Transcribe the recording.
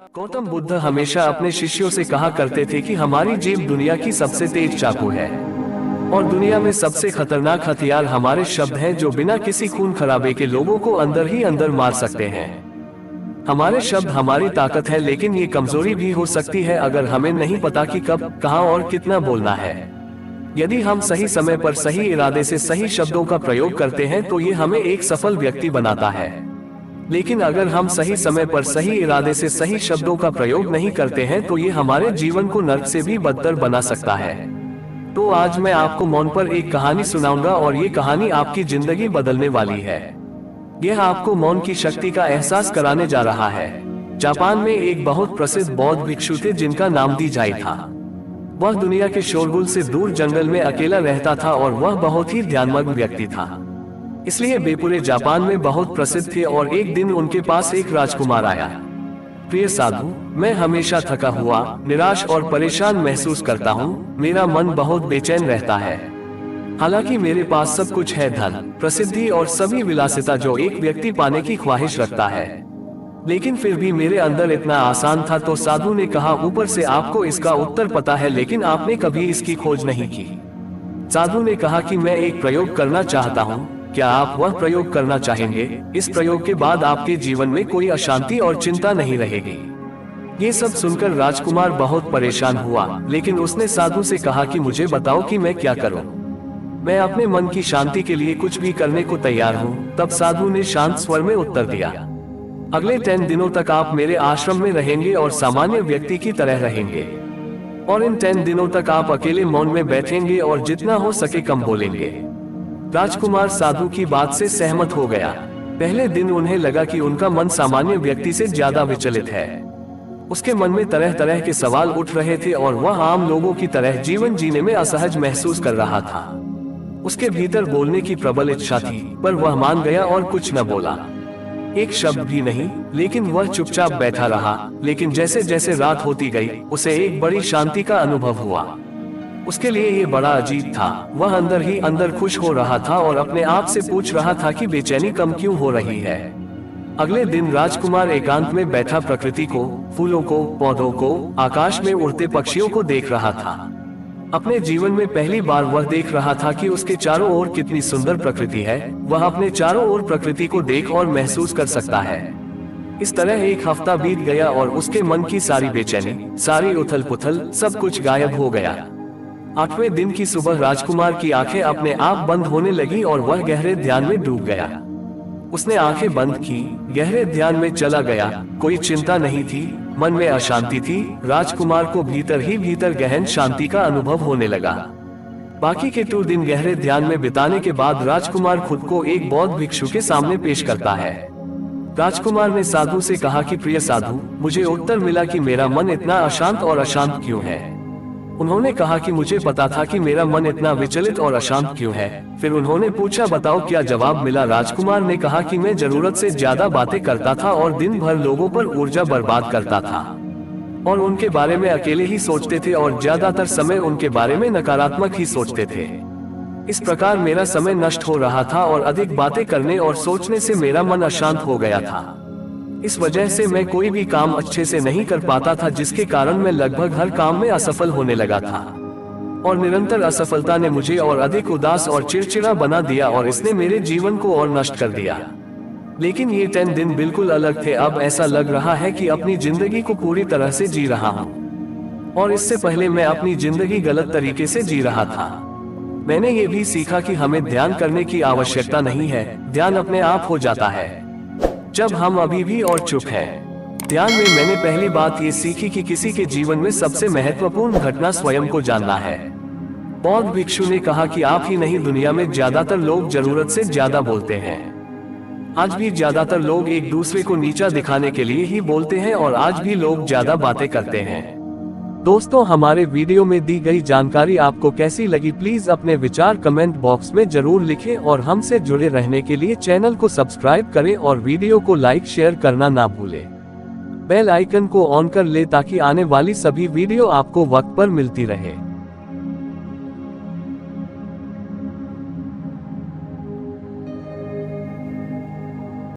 गौतम बुद्ध हमेशा अपने शिष्यों से कहा करते थे कि हमारी जीभ दुनिया की सबसे तेज चाकू है और दुनिया में सबसे खतरनाक हथियार हमारे शब्द हैं, जो बिना किसी खून खराबे के लोगों को अंदर ही अंदर मार सकते हैं। हमारे शब्द हमारी ताकत है, लेकिन ये कमजोरी भी हो सकती है अगर हमें नहीं पता कि कब, कहां और कितना बोलना है। यदि हम सही समय पर सही इरादे से सही शब्दों का प्रयोग करते हैं तो ये हमें एक सफल व्यक्ति बनाता है, लेकिन अगर हम सही समय पर सही इरादे से सही शब्दों का प्रयोग नहीं करते हैं तो ये हमारे जीवन को नर्क से भी बदतर बना सकता है। तो आज मैं आपको मौन पर एक कहानी सुनाऊंगा और ये कहानी आपकी जिंदगी बदलने वाली है। यह आपको मौन की शक्ति का एहसास कराने जा रहा है। जापान में एक बहुत प्रसिद्ध बौद्ध भिक्षु थे जिनका नाम दी जाई था। वह दुनिया के शोरगुल से दूर जंगल में अकेला रहता था और वह बहुत ही ध्यानमग्न व्यक्ति था, इसलिए वे पूरे जापान में बहुत प्रसिद्ध थे। और एक दिन उनके पास एक राजकुमार आया। प्रिय साधु, मैं हमेशा थका हुआ, निराश और परेशान महसूस करता हूँ। मेरा मन बहुत बेचैन रहता है। हालांकि मेरे पास सब कुछ है, धन, प्रसिद्धि और सभी विलासिता जो एक व्यक्ति पाने की ख्वाहिश रखता है, लेकिन फिर भी मेरे अंदर इतना आसान था। तो साधु ने कहा, ऊपर से आपको इसका उत्तर पता है, लेकिन आपने कभी इसकी खोज नहीं की। साधु ने कहा कि मैं एक प्रयोग करना चाहता हूँ, क्या आप वह प्रयोग करना चाहेंगे? इस प्रयोग के बाद आपके जीवन में कोई अशांति और चिंता नहीं रहेगी। ये सब सुनकर राजकुमार बहुत परेशान हुआ, लेकिन उसने साधु से कहा कि मुझे बताओ कि मैं क्या करूं? मैं अपने मन की शांति के लिए कुछ भी करने को तैयार हूं। तब साधु ने शांत स्वर में उत्तर दिया, अगले 10 दिनों तक आप मेरे आश्रम में रहेंगे और सामान्य व्यक्ति की तरह रहेंगे, और इन 10 दिनों तक आप अकेले मौन में बैठेंगे और जितना हो सके कम बोलेंगे। राजकुमार साधु की बात से सहमत हो गया। पहले दिन उन्हें लगा कि उनका मन सामान्य व्यक्ति से ज्यादा विचलित है। उसके मन में तरह तरह के सवाल उठ रहे थे और वह आम लोगों की तरह जीवन जीने में असहज महसूस कर रहा था। उसके भीतर बोलने की प्रबल इच्छा थी, पर वह मान गया और कुछ न बोला, एक शब्द भी नहीं। लेकिन वह चुपचाप बैठा रहा। लेकिन जैसे जैसे रात होती गई, उसे एक बड़ी शांति का अनुभव हुआ। उसके लिए ये बड़ा अजीब था। वह अंदर ही अंदर खुश हो रहा था और अपने आप से पूछ रहा था कि बेचैनी कम क्यों हो रही है। अगले दिन राजकुमार एकांत में बैठा प्रकृति को, फूलों को, पौधों को, आकाश में उड़ते पक्षियों को देख रहा था। अपने जीवन में पहली बार वह देख रहा था कि उसके चारों ओर कितनी सुंदर प्रकृति है। वह अपने चारों ओर प्रकृति को देख और महसूस कर सकता है। इस तरह एक हफ्ता बीत गया और उसके मन की सारी बेचैनी, सारी उथल पुथल, सब कुछ गायब हो गया। 8वें दिन की सुबह राजकुमार की आंखें अपने आप बंद होने लगी और वह गहरे ध्यान में डूब गया। उसने आंखें बंद की, गहरे ध्यान में चला गया। कोई चिंता नहीं थी, मन में अशांति थी। राजकुमार को भीतर ही भीतर गहन शांति का अनुभव होने लगा। बाकी के 2 दिन गहरे ध्यान में बिताने के बाद राजकुमार खुद को एक बौद्ध भिक्षु के सामने पेश करता है। राजकुमार ने साधु से कहा कि प्रिय साधु, मुझे उत्तर मिला कि मेरा मन इतना अशांत और अशांत क्यों है। उन्होंने कहा कि मुझे पता था कि मेरा मन इतना विचलित और अशांत क्यों है। फिर उन्होंने पूछा, बताओ क्या जवाब मिला? राजकुमार ने कहा कि मैं जरूरत से ज्यादा बातें करता था और दिन भर लोगों पर ऊर्जा बर्बाद करता था और उनके बारे में अकेले ही सोचते थे और ज्यादातर समय उनके बारे में नकारात्मक ही सोचते थे। इस प्रकार मेरा समय नष्ट हो रहा था और अधिक बातें करने और सोचने से मेरा मन अशांत हो गया था। इस वजह से मैं कोई भी काम अच्छे से नहीं कर पाता था, जिसके कारण मैं लगभग हर काम में असफल होने लगा था। और निरंतर असफलता ने मुझे और अधिक उदास और चिड़चिड़ा बना दिया और इसने मेरे जीवन को और नष्ट कर दिया। लेकिन ये 10 दिन बिल्कुल अलग थे। अब ऐसा लग रहा है कि अपनी जिंदगी को पूरी तरह से जी रहा हूँ, और इससे पहले मैं अपनी जिंदगी गलत तरीके से जी रहा था। मैंने ये भी सीखा कि हमें ध्यान करने की आवश्यकता नहीं है, ध्यान अपने आप हो जाता है जब हम अभी भी और चुप हैं। ध्यान में मैंने पहली बात ये सीखी कि किसी के जीवन में सबसे महत्वपूर्ण घटना स्वयं को जानना है। बौद्ध भिक्षु ने कहा कि आप ही नहीं, दुनिया में ज्यादातर लोग जरूरत से ज्यादा बोलते हैं। आज भी ज्यादातर लोग एक दूसरे को नीचा दिखाने के लिए ही बोलते हैं और आज भी लोग ज्यादा बातें करते हैं। दोस्तों, हमारे वीडियो में दी गई जानकारी आपको कैसी लगी? प्लीज अपने विचार कमेंट बॉक्स में जरूर लिखें और हमसे जुड़े रहने के लिए चैनल को सब्सक्राइब करें और वीडियो को लाइक शेयर करना ना भूलें। बेल आइकन को ऑन कर ले ताकि आने वाली सभी वीडियो आपको वक्त पर मिलती रहे।